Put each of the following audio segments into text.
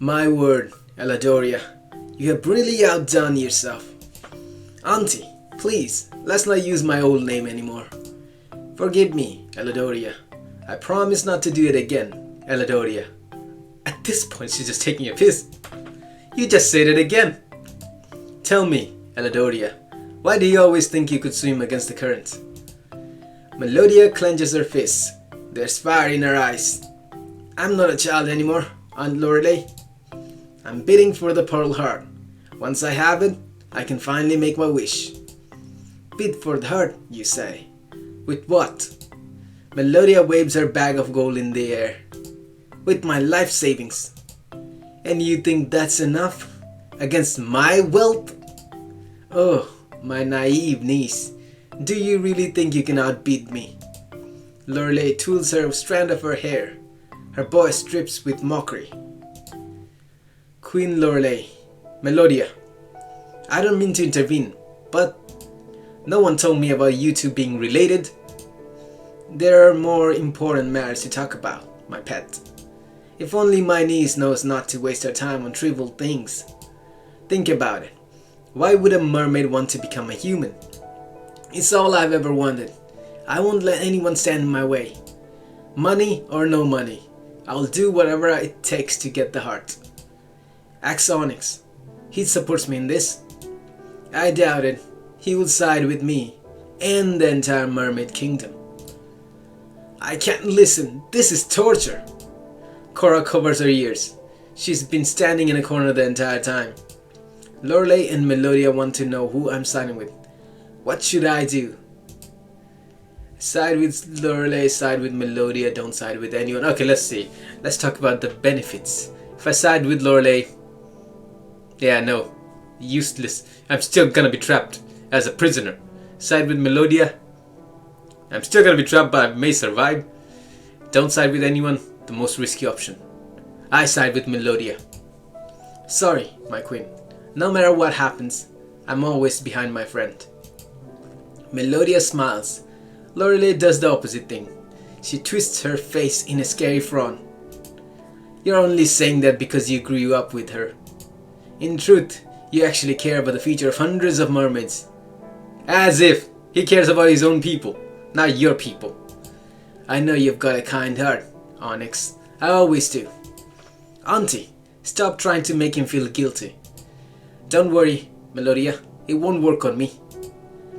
My word, Eladoria, you have really outdone yourself. Auntie, please, let's not use my old name anymore. Forgive me, Eladoria. I promise not to do it again, Eladoria. At this point, she's just taking a piss. You just said it again. Tell me, Eladoria, why do you always think you could swim against the current? Melodia clenches her fists. There's fire in her eyes. I'm not a child anymore, Aunt Lorelei. I'm bidding for the Pearl Heart. Once I have it, I can finally make my wish. Bid for the heart, you say. With what? Melodia waves her bag of gold in the air. With my life savings. And you think that's enough? Against my wealth? Oh, my naive niece. Do you really think you can outbid me? Lorelei twirls her strand of her hair. Her voice drips with mockery. Queen Lorelei, Melodia, I don't mean to intervene, but no one told me about you two being related. There are more important matters to talk about, my pet. If only my niece knows not to waste her time on trivial things. Think about it. Why would a mermaid want to become a human? It's all I've ever wanted. I won't let anyone stand in my way. Money or no money, I'll do whatever it takes to get the heart. Axonix, he supports me in this. I doubt it. He will side with me and the entire mermaid kingdom. I can't listen. This is torture. Cora covers her ears. She's been standing in a corner the entire time. Lorelei and Melodia want to know who I'm siding with. What should I do? Side with Lorelei, side with Melodia, don't side with anyone. Okay, let's see. Let's talk about the benefits. If I side with Lorelei, yeah, no, useless. I'm still gonna be trapped as a prisoner. Side with Melodia, I'm still gonna be trapped, but I may survive. Don't side with anyone, the most risky option. I side with Melodia. Sorry, my queen. No matter what happens, I'm always behind my friend. Melodia smiles. Lorelei does the opposite thing. She twists her face in a scary frown. You're only saying that because you grew up with her. In truth, you actually care about the future of hundreds of mermaids. As if he cares about his own people, not your people. I know you've got a kind heart, Onyx. I always do. Auntie, stop trying to make him feel guilty. Don't worry, Melodia. It won't work on me.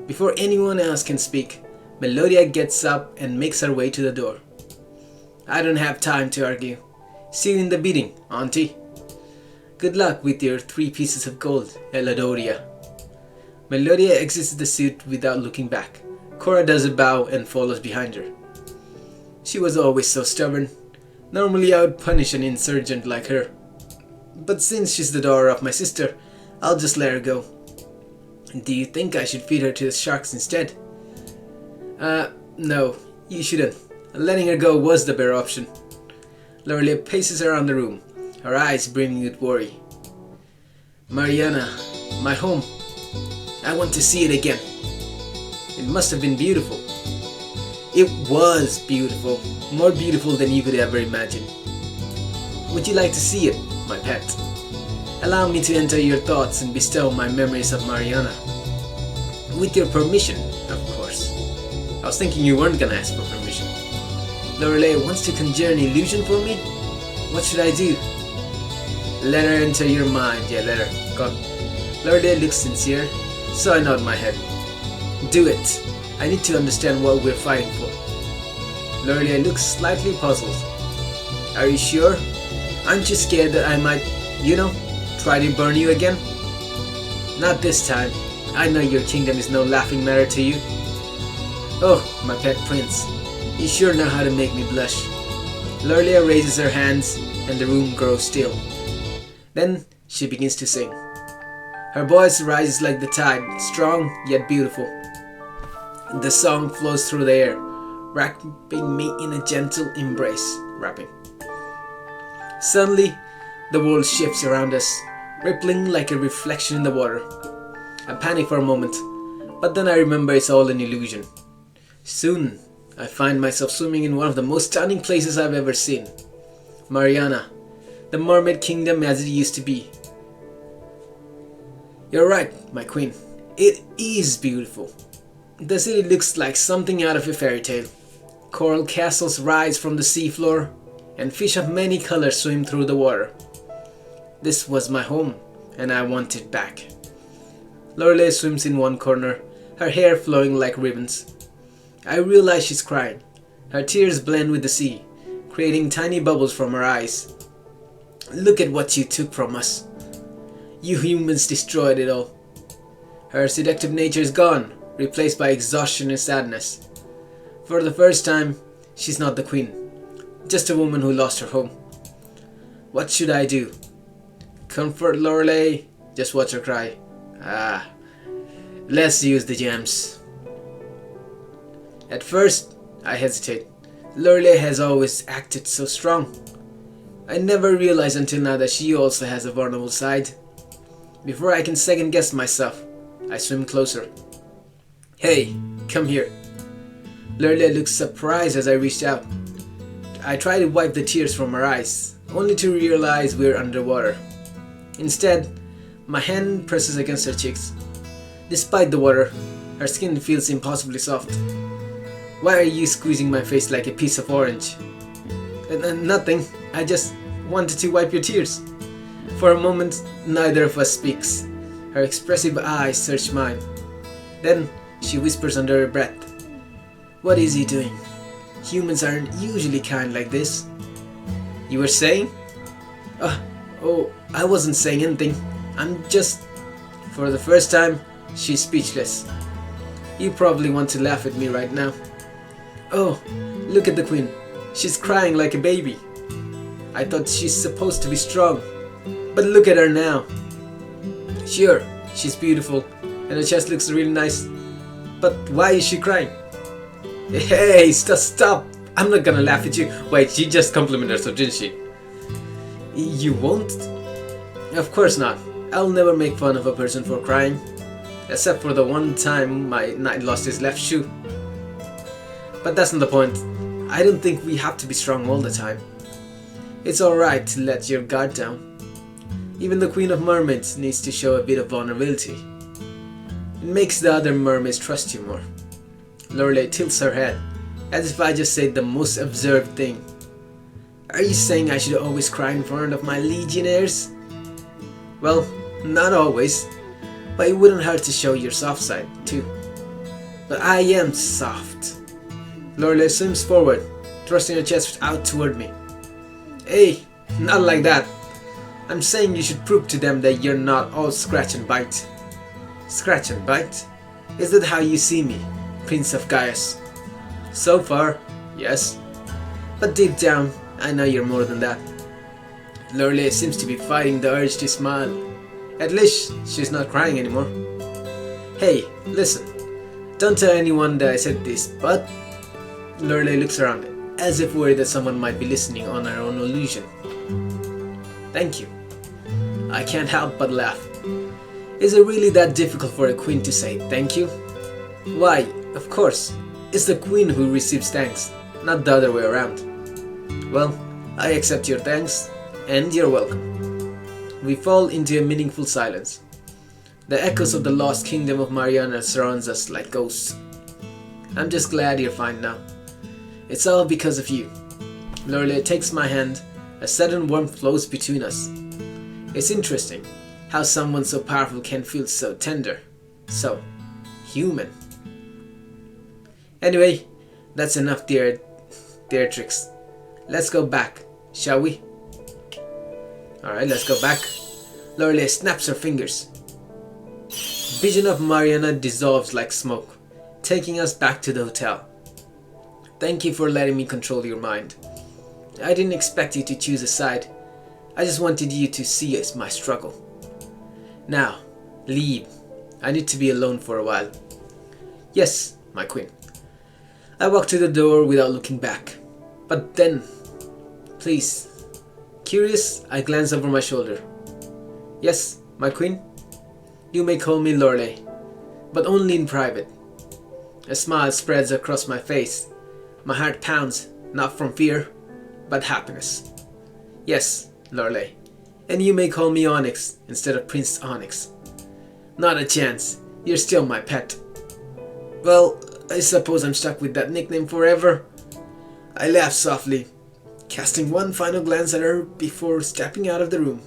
Before anyone else can speak, Melodia gets up and makes her way to the door. I don't have time to argue. See you in the bidding, Auntie. Good luck with your 3 pieces of gold, Eladoria. Melodia exits the suite without looking back. Cora does a bow and follows behind her. She was always so stubborn. Normally I would punish an insurgent like her. But since she's the daughter of my sister, I'll just let her go. Do you think I should feed her to the sharks instead? No, you shouldn't. Letting her go was the better option. Lorelei paces around the room, her eyes brimming with worry. Mariana, my home. I want to see it again. It must have been beautiful. It was beautiful, more beautiful than you could ever imagine. Would you like to see it, my pet? Allow me to enter your thoughts and bestow my memories of Mariana. With your permission, of course. I was thinking you weren't gonna ask for permission. Lorelei wants to conjure an illusion for me? What should I do? Let her enter your mind. Yeah, let her. God. Lorelei looks sincere, so I nod my head. Do it. I need to understand what we're fighting for. Lorelei looks slightly puzzled. Are you sure? Aren't you scared that I might, try to burn you again? Not this time. I know your kingdom is no laughing matter to you. Oh, my pet prince. You sure know how to make me blush. Lorelei raises her hands and the room grows still. Then she begins to sing. Her voice rises like the tide, strong yet beautiful. The song flows through the air, wrapping me in a gentle embrace. Suddenly, the world shifts around us, rippling like a reflection in the water. I panic for a moment, but then I remember it's all an illusion. Soon, I find myself swimming in one of the most stunning places I've ever seen. Mariana, the mermaid kingdom as it used to be. You're right, my queen. It is beautiful. The city looks like something out of a fairy tale. Coral castles rise from the seafloor, and fish of many colors swim through the water. This was my home, and I want it back. Lorelei swims in one corner, her hair flowing like ribbons. I realize she's crying. Her tears blend with the sea, creating tiny bubbles from her eyes. Look at what you took from us. You humans destroyed it all. Her seductive nature is gone, replaced by exhaustion and sadness. For the first time, she's not the queen, just a woman who lost her home. What should I do? Comfort Lorelei? Just watch her cry. Let's use the gems. At first, I hesitate. Lorelei has always acted so strong. I never realized until now that she also has a vulnerable side. Before I can second guess myself, I swim closer. Hey, come here. Lorelei looks surprised as I reached out. I try to wipe the tears from her eyes, only to realize we're underwater. Instead, my hand presses against her cheeks. Despite the water, her skin feels impossibly soft. Why are you squeezing my face like a piece of orange? Nothing, I just wanted to wipe your tears. For a moment, neither of us speaks. Her expressive eyes search mine. Then, she whispers under her breath. What is he doing? Humans aren't usually kind like this. You were saying? Oh, I wasn't saying anything. I'm just... For the first time, she's speechless. You probably want to laugh at me right now. Oh, look at the queen. She's crying like a baby. I thought she's supposed to be strong. But look at her now. Sure, she's beautiful and her chest looks really nice. But why is she crying? Hey, stop! I'm not gonna laugh at you. Wait, she just complimented herself, didn't she? You won't? Of course not. I'll never make fun of a person for crying. Except for the one time my knight lost his left shoe. But that's not the point. I don't think we have to be strong all the time. It's alright to let your guard down. Even the Queen of Mermaids needs to show a bit of vulnerability. It makes the other mermaids trust you more. Lorelei tilts her head, as if I just said the most absurd thing. Are you saying I should always cry in front of my legionnaires? Well, not always, but it wouldn't hurt to show your soft side, too. But I am soft. Lorelei swims forward, thrusting her chest out toward me. Hey, not like that. I'm saying you should prove to them that you're not all scratch and bite. Scratch and bite? Is that how you see me, Prince of Gaius? So far, yes. But deep down, I know you're more than that. Lorelei seems to be fighting the urge to smile. At least, she's not crying anymore. Hey, listen. Don't tell anyone that I said this, but... Lorelei looks around, as if worried that someone might be listening on her own illusion. Thank you. I can't help but laugh. Is it really that difficult for a queen to say thank you? Why, of course, it's the queen who receives thanks, not the other way around. Well, I accept your thanks, and you're welcome. We fall into a meaningful silence. The echoes of the lost kingdom of Mariana surrounds us like ghosts. I'm just glad you're fine now. It's all because of you. Lorelei takes my hand. A sudden warmth flows between us. It's interesting how someone so powerful can feel so tender, so human. Anyway, that's enough theatrics. Let's go back, shall we? Alright, let's go back. Lorelei snaps her fingers. Vision of Mariana dissolves like smoke, taking us back to the hotel. Thank you for letting me control your mind. I didn't expect you to choose a side. I just wanted you to see my struggle. Now, leave. I need to be alone for a while. Yes, my queen. I walk to the door without looking back. But then, please. Curious, I glance over my shoulder. Yes, my queen. You may call me Lorelei, but only in private. A smile spreads across my face. My heart pounds, not from fear, but happiness. Yes, Lorelei, and you may call me Onyx instead of Prince Onyx. Not a chance, you're still my pet. Well, I suppose I'm stuck with that nickname forever. I laughed softly, casting one final glance at her before stepping out of the room.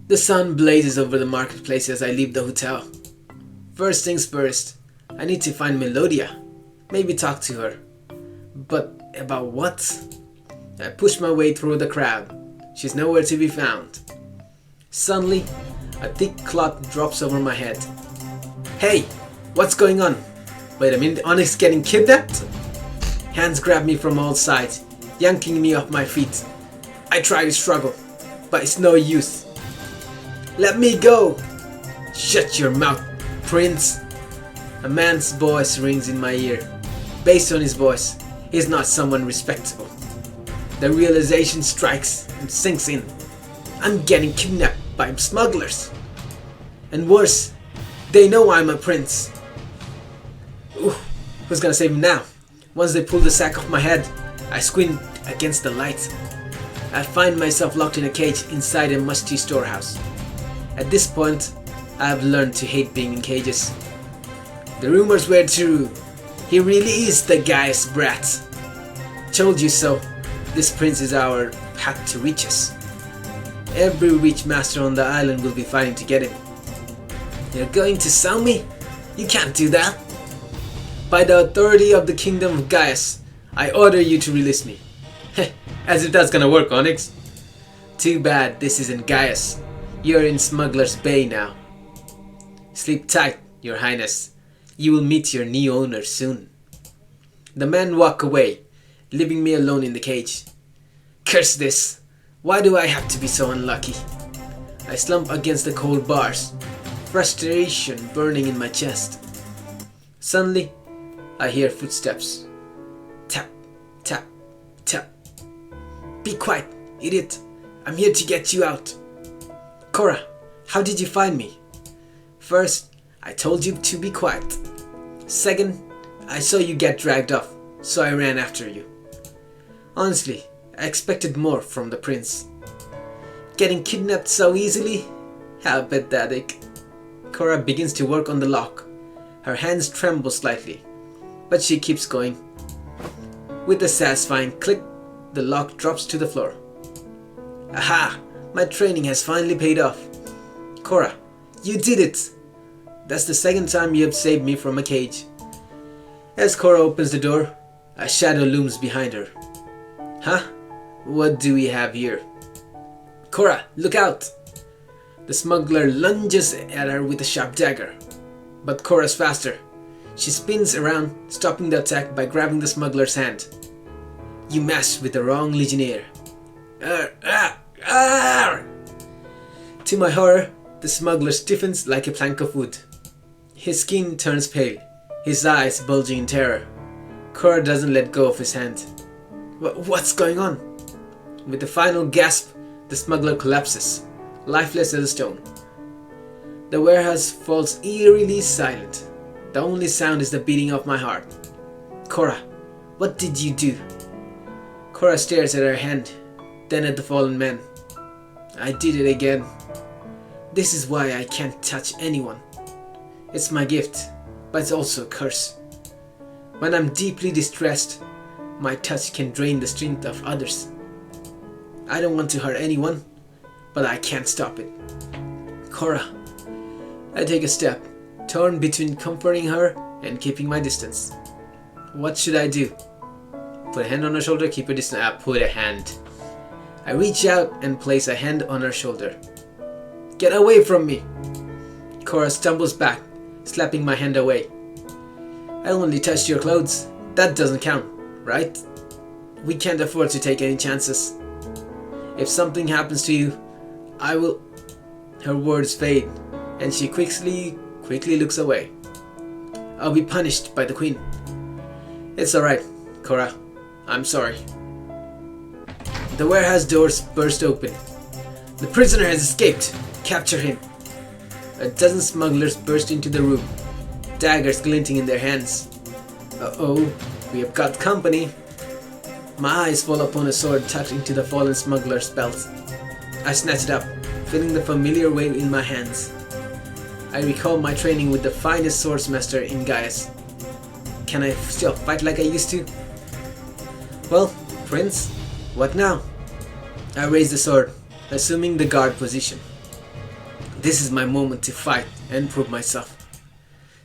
The sun blazes over the marketplace as I leave the hotel. First things first, I need to find Melodia, maybe talk to her. But about what? I push my way through the crowd. She's nowhere to be found. Suddenly, a thick cloth drops over my head. Hey, what's going on? Wait a minute, Onyx getting kidnapped? Hands grab me from all sides, yanking me off my feet. I try to struggle, but it's no use. Let me go! Shut your mouth, Prince! A man's voice rings in my ear. Based on his voice, he's not someone respectable. The realization strikes and sinks in. I'm getting kidnapped by smugglers. And worse, they know I'm a prince. Ooh, who's gonna save me now? Once they pull the sack off my head, I squint against the light. I find myself locked in a cage inside a musty storehouse. At this point, I have learned to hate being in cages. The rumors were true. He really is the Gaius brat. Told you so. This prince is our path to riches. Every rich master on the island will be fighting to get him. You're going to sell me? You can't do that. By the authority of the kingdom of Gaius, I order you to release me. As if that's gonna work, Onyx. Too bad this isn't Gaius. You're in Smuggler's Bay now. Sleep tight, your highness. You will meet your new owner soon. The men walk away, leaving me alone in the cage. Curse this! Why do I have to be so unlucky? I slump against the cold bars, frustration burning in my chest. Suddenly, I hear footsteps. Tap, tap, tap. Be quiet, idiot. I'm here to get you out. Cora, how did you find me? First, I told you to be quiet. Second, I saw you get dragged off, so I ran after you. Honestly, I expected more from the prince. Getting kidnapped so easily? How pathetic. Cora begins to work on the lock. Her hands tremble slightly, but she keeps going. With a satisfying click, the lock drops to the floor. Aha! My training has finally paid off. Cora, you did it! That's the second time you have saved me from a cage. As Cora opens the door, a shadow looms behind her. Huh? What do we have here? Cora, look out! The smuggler lunges at her with a sharp dagger. But Cora's faster. She spins around, stopping the attack by grabbing the smuggler's hand. You messed with the wrong legionnaire. To my horror, the smuggler stiffens like a plank of wood. His skin turns pale, his eyes bulging in terror. Cora doesn't let go of his hand. What's going on? With a final gasp, the smuggler collapses, lifeless as a stone. The warehouse falls eerily silent. The only sound is the beating of my heart. Cora, what did you do? Cora stares at her hand, then at the fallen man. I did it again. This is why I can't touch anyone. It's my gift, but it's also a curse. When I'm deeply distressed, my touch can drain the strength of others. I don't want to hurt anyone, but I can't stop it. Cora. I take a step, torn between comforting her and keeping my distance. What should I do? Put a hand on her shoulder, keep her distance. Put a hand. I reach out and place a hand on her shoulder. Get away from me! Cora stumbles back, slapping my hand away. I only touched your clothes. That doesn't count, right? We can't afford to take any chances. If something happens to you, I will... Her words fade, and she quickly looks away. I'll be punished by the queen. It's alright, Cora. I'm sorry. The warehouse doors burst open. The prisoner has escaped. Capture him. A dozen smugglers burst into the room, daggers glinting in their hands. Uh-oh, we have got company. My eyes fall upon a sword tucked into the fallen smuggler's belt. I snatch it up, feeling the familiar weight in my hands. I recall my training with the finest swordsmaster in Gaius. Can I still fight like I used to? Well, Prince, what now? I raise the sword, assuming the guard position. This is my moment to fight and prove myself.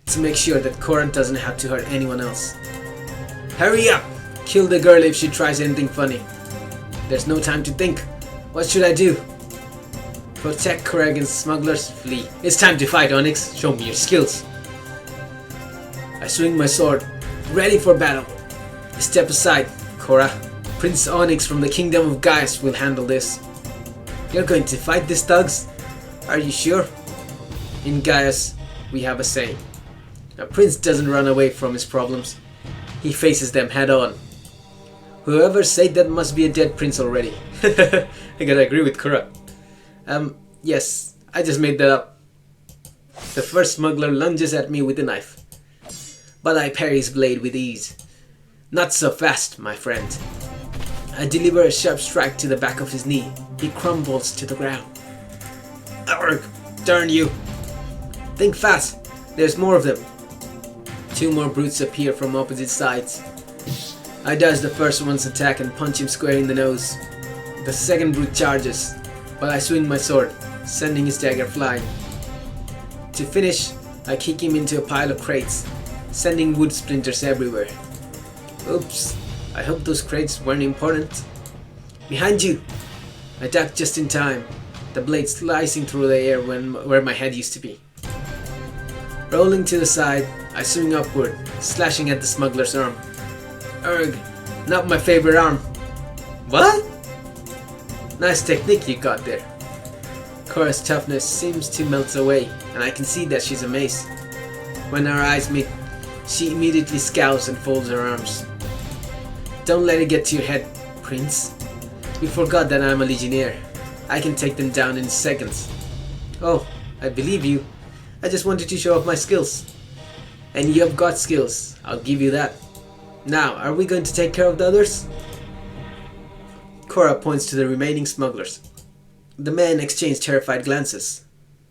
To make sure that Cora doesn't have to hurt anyone else. Hurry up! Kill the girl if she tries anything funny. There's no time to think. What should I do? Protect Cora against smugglers, flee. It's time to fight, Onyx. Show me your skills. I swing my sword, ready for battle. Step aside, Cora. Prince Onyx from the Kingdom of Gaius will handle this. You're going to fight these thugs? Are you sure? In Gaius, we have a saying. A prince doesn't run away from his problems. He faces them head on. Whoever said that must be a dead prince already. I gotta agree with Cora. Yes, I just made that up. The first smuggler lunges at me with a knife. But I parry his blade with ease. Not so fast, my friend. I deliver a sharp strike to the back of his knee. He crumbles to the ground. Arrgh! Darn you! Think fast! There's more of them. 2 more brutes appear from opposite sides. I dodge the first one's attack and punch him square in the nose. The second brute charges, but I swing my sword, sending his dagger flying. To finish, I kick him into a pile of crates, sending wood splinters everywhere. Oops, I hope those crates weren't important. Behind you! I duck just in time, the blade slicing through the air where my head used to be. Rolling to the side, I swing upward, slashing at the smuggler's arm. Urgh, not my favorite arm. What? Nice technique you got there. Cora's toughness seems to melt away, and I can see that she's amazed. When our eyes meet, she immediately scowls and folds her arms. Don't let it get to your head, Prince. You forgot that I'm a legionnaire. I can take them down in seconds. Oh, I believe you. I just wanted to show off my skills. And you have got skills, I'll give you that. Now, are we going to take care of the others? Cora points to the remaining smugglers. The men exchange terrified glances.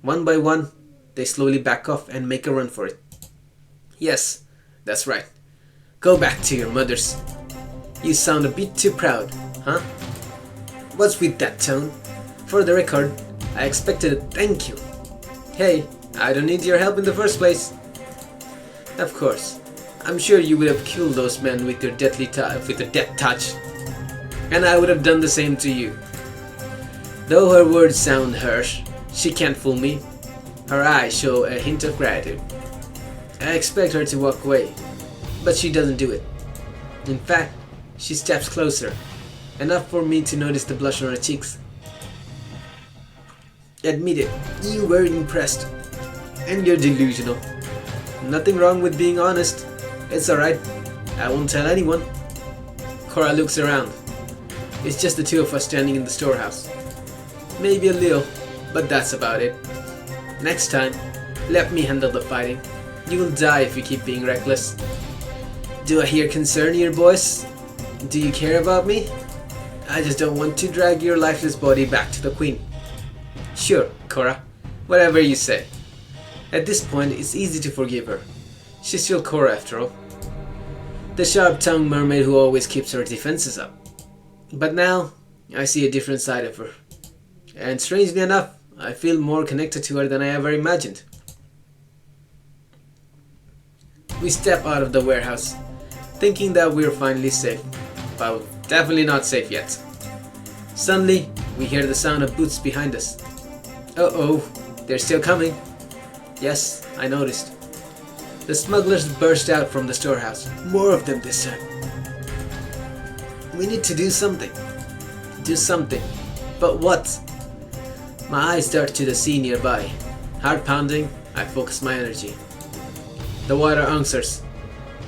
One by one, they slowly back off and make a run for it. Yes, that's right. Go back to your mothers. You sound a bit too proud, huh? What's with that tone? For the record, I expected a thank you. Hey, I don't need your help in the first place. Of course, I'm sure you would have killed those men with your death touch. And I would have done the same to you. Though her words sound harsh, she can't fool me. Her eyes show a hint of gratitude. I expect her to walk away, but she doesn't do it. In fact, she steps closer, enough for me to notice the blush on her cheeks. Admit it, you were impressed. And you're delusional. Nothing wrong with being honest. It's alright. I won't tell anyone. Cora looks around. It's just the two of us standing in the storehouse. Maybe a little, but that's about it. Next time, let me handle the fighting. You will die if you keep being reckless. Do I hear concern here, boys? Do you care about me? I just don't want to drag your lifeless body back to the Queen. Sure, Cora. Whatever you say. At this point, it's easy to forgive her. She's still Cora after all. The sharp-tongued mermaid who always keeps her defenses up. But now, I see a different side of her. And strangely enough, I feel more connected to her than I ever imagined. We step out of the warehouse, thinking that we're finally safe. But definitely not safe yet. Suddenly, we hear the sound of boots behind us. Uh-oh, they're still coming. Yes, I noticed. The smugglers burst out from the storehouse. More of them this time. We need to do something. Do something. But what? My eyes dart to the sea nearby. Heart pounding, I focus my energy. The water answers,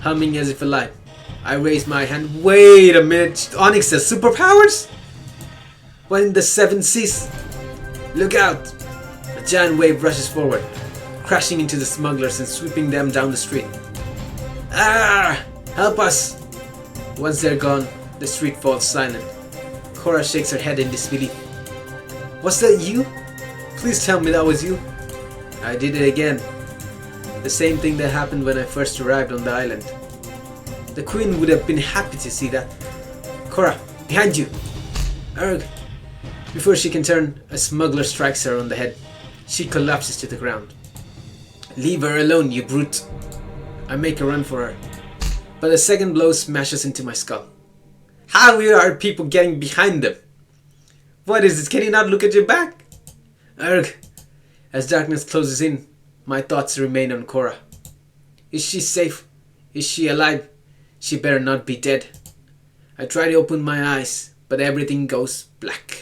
humming as if alive. I raise my hand. Wait a minute, Onyx has superpowers? What in the seven seas? Look out! A giant wave rushes forward, crashing into the smugglers and sweeping them down the street. Ah! Help us! Once they're gone, The street falls silent. Cora shakes her head in disbelief. Was that you? Please tell me that was you. I did it again. The same thing that happened when I first arrived on the island. The queen would have been happy to see that. Cora, behind you! Erg! Before she can turn, a smuggler strikes her on the head. She collapses to the ground. Leave her alone, you brute! I make a run for her, but a second blow smashes into my skull. How are people getting behind them? What is this? Can you not look at your back? Erg! As darkness closes in, my thoughts remain on Cora. Is she safe? Is she alive? She better not be dead. I try to open my eyes, but everything goes black.